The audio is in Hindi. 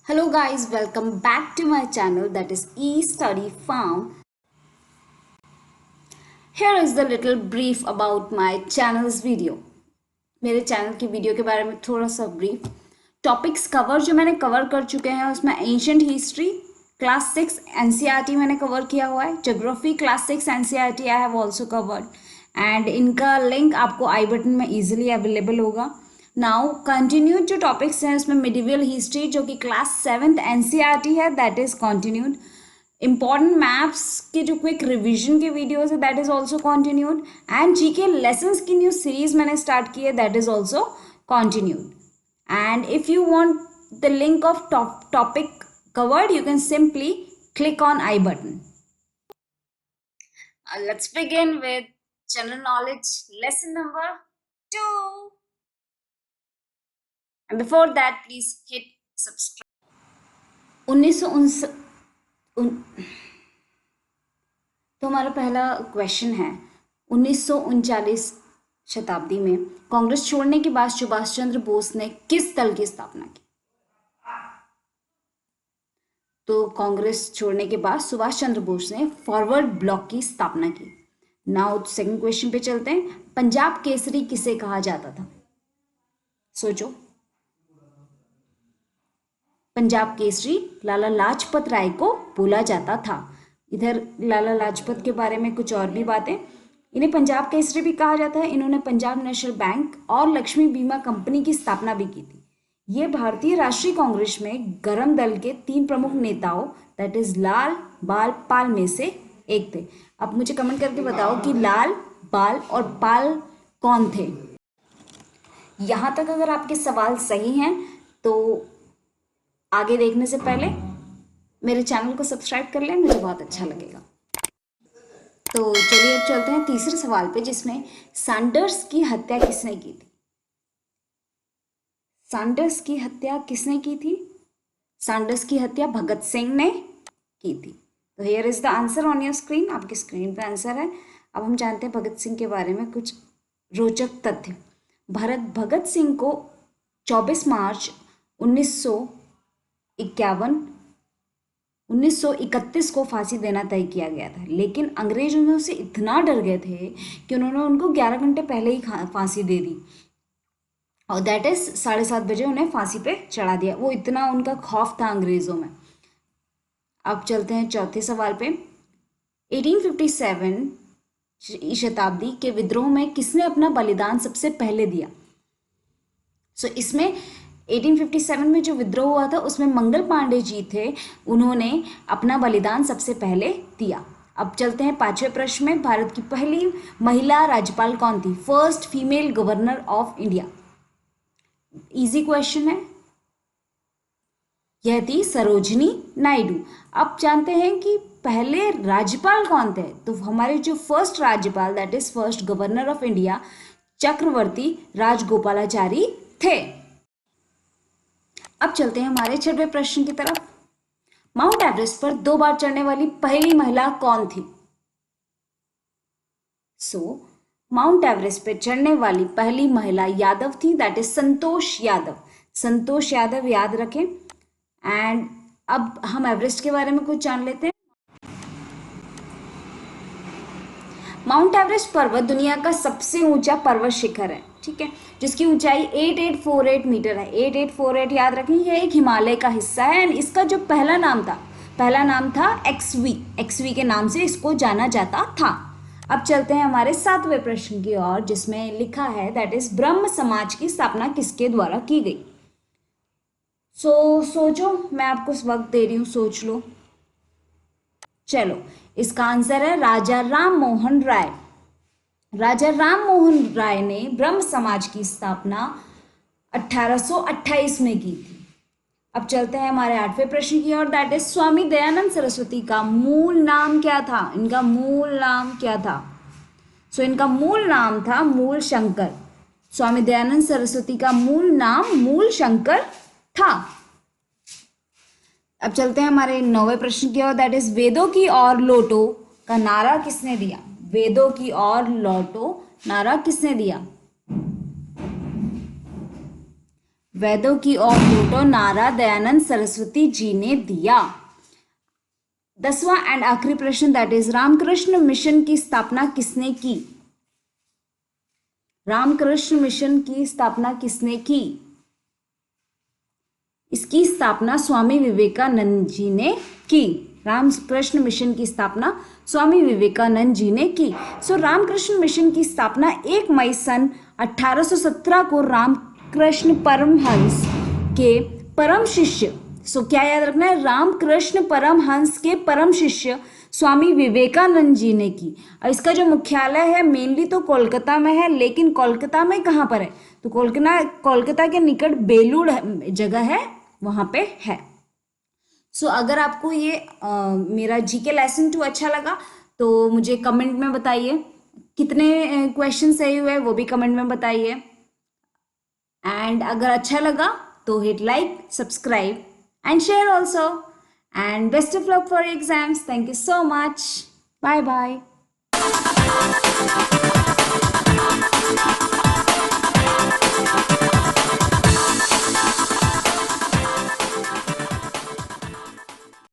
Hello guys, welcome back to my channel that is eStudy Farm. Here is the little brief about my channel's video. मेरे चैनल की वीडियो के बारे में थोड़ा सा ब्रीफ टॉपिक्स कवर जो मैंने कवर कर चुके हैं उसमें एंशिएंट हिस्ट्री क्लास 6 एनसीईआरटी मैंने कवर किया हुआ है, geography class 6 NCERT I have also covered and इनका लिंक आपको आई बटन में इजीली अवेलेबल होगा. नाउ कंटिन्यूड जो टॉपिक्स हैं उसमें मिडिवल हिस्ट्री जो कि क्लास 7th एनसीईआरटी है that is continued. Important maps के जो क्विक रिवीजन के वीडियोज है that is also continued and GK lessons की न्यू सीरीज मैंने स्टार्ट की है that is also continued. And if you want the link of topic covered you can simply click on I button. Let's begin with general knowledge lesson number 2 and before that please hit subscribe. 1959 तो हमारा पहला क्वेश्चन है 1939 शताब्दी में कांग्रेस छोड़ने के बाद सुभाष चंद्र बोस ने किस दल की स्थापना की. तो कांग्रेस छोड़ने के बाद सुभाष चंद्र बोस ने फॉरवर्ड ब्लॉक की स्थापना की. नाउ सेकंड क्वेश्चन पे चलते हैं. पंजाब केसरी किसे कहा जाता था. सोचो. पंजाब केसरी लाला लाजपत राय को बोला जाता था. इधर लाला लाजपत के बारे में कुछ और भी बातें. इन्हें पंजाब केसरी भी कहा जाता है. इन्होंने पंजाब नेशनल बैंक और लक्ष्मी बीमा कंपनी की स्थापना भी की थी. ये भारतीय राष्ट्रीय कांग्रेस में गरम दल के 3 प्रमुख नेताओं दैट इज लाल बाल पाल में से एक थे. अब मुझे कमेंट करके बताओ कि लाल बाल और पाल कौन थे. यहां तक अगर आपके सवाल सही हैं तो आगे देखने से पहले मेरे चैनल को सब्सक्राइब कर लें, मुझे बहुत अच्छा लगेगा. तो चलिए अब चलते हैं तीसरे सवाल पे जिसमें सैंडर्स की हत्या किसने की थी. सैंडर्स की हत्या किसने की थी. सैंडर्स की हत्या भगत सिंह ने की थी. तो here is the answer on your screen. आपकी स्क्रीन पे आंसर है. अब हम जानते हैं भगत सिंह के बारे में कुछ रोचक तथ्य. भगत सिंह को 24 मार्च 1931 को फांसी देना तय किया गया था, लेकिन अंग्रेज उनसे इतना डर गए थे कि उन्होंने उनको 11 घंटे पहले ही फांसी दे दी और दैट इज 7:30 बजे उन्हें फांसी पे चढ़ा दिया. वो इतना उनका खौफ था अंग्रेजों में. अब चलते हैं चौथे सवाल पे. 1857 शताब्दी के विद्रोह में किसने अपना बलिदान सबसे पहले दिया. इसमें 1857 में जो विद्रोह हुआ था उसमें मंगल पांडे जी थे. उन्होंने अपना बलिदान सबसे पहले दिया. अब चलते हैं पांचवें प्रश्न में. भारत की पहली महिला राज्यपाल कौन थी. First female governor of India. Easy question है. यह थी सरोजिनी नायडू. अब जानते हैं कि पहले राज्यपाल कौन थे. तो हमारे जो फर्स्ट राज्यपाल that is first governor of India Chakravarti Rajagopalachari थे. अब चलते हैं हमारे 6वें प्रश्न की तरफ. माउंट एवरेस्ट पर 2 बार चढ़ने वाली पहली महिला कौन थी. माउंट एवरेस्ट पे चढ़ने वाली पहली महिला यादव थी दैट इज संतोष यादव. संतोष यादव याद रखें. एंड अब हम एवरेस्ट के बारे में कुछ जान लेते हैं. माउंट एवरेस्ट पर्वत दुनिया का सबसे ऊंचा पर्वत शिखर है, ठीक है, जिसकी ऊंचाई 8848 मीटर है. 8848 याद रखें. यह एक हिमालय का हिस्सा है एंड इसका जो पहला नाम था एक्सवी के नाम से इसको जाना जाता था. अब चलते हैं हमारे 7वें प्रश्न की ओर जिसमें लिखा है दैट इज ब्रह्म समाज की स्थापना किसके द्वारा की गई. सोचो. मैं आपको वक्त दे रही हूं, सोच लो. चलो, इसका आंसर है राजा राम मोहन राय. राजा राम मोहन राय ने ब्रह्म समाज की स्थापना 1828 में की थी. अब चलते हैं हमारे 8वें प्रश्न की ओर दैट इज स्वामी दयानंद सरस्वती का मूल नाम क्या था. इनका मूल नाम क्या था. इनका मूल नाम था मूल शंकर. स्वामी दयानंद सरस्वती का मूल नाम मूल शंकर था. अब चलते हैं हमारे 9वें प्रश्न की ओर दैट इज वेदों की ओर लौटो का नारा किसने दिया. वेदों की ओर लौटो नारा किसने दिया. वेदों की ओर लौटो नारा दयानंद सरस्वती जी ने दिया। 10वां एंड आखिरी प्रश्न, दैट इज रामकृष्ण मिशन की स्थापना किसने की? रामकृष्ण मिशन की स्थापना किसने की? इसकी स्थापना स्वामी विवेकानंद जी ने की। रामकृष्ण मिशन की स्थापना स्वामी विवेकानंद जी ने की। सो रामकृष्ण मिशन की स्थापना 1 मई सन 1817 को रामकृष्ण परमहंस के परम शिष्य, सो क्या याद रखना है, रामकृष्ण परमहंस के परम शिष्य स्वामी विवेकानंद जी ने की। और इसका जो मुख्यालय है मेनली तो कोलकाता में है, लेकिन कोलकाता में कहाँ पर है, तो कोलकाता के निकट बेलूर जगह है, वहां पे है। सो अगर आपको ये मेरा जीके लेसन 2 अच्छा लगा तो मुझे कमेंट में बताइए। कितने क्वेश्चन सही हुए वो भी कमेंट में बताइए। एंड अगर अच्छा लगा तो hit like, subscribe and share also. And best of luck for exams. Thank you so much. Bye bye.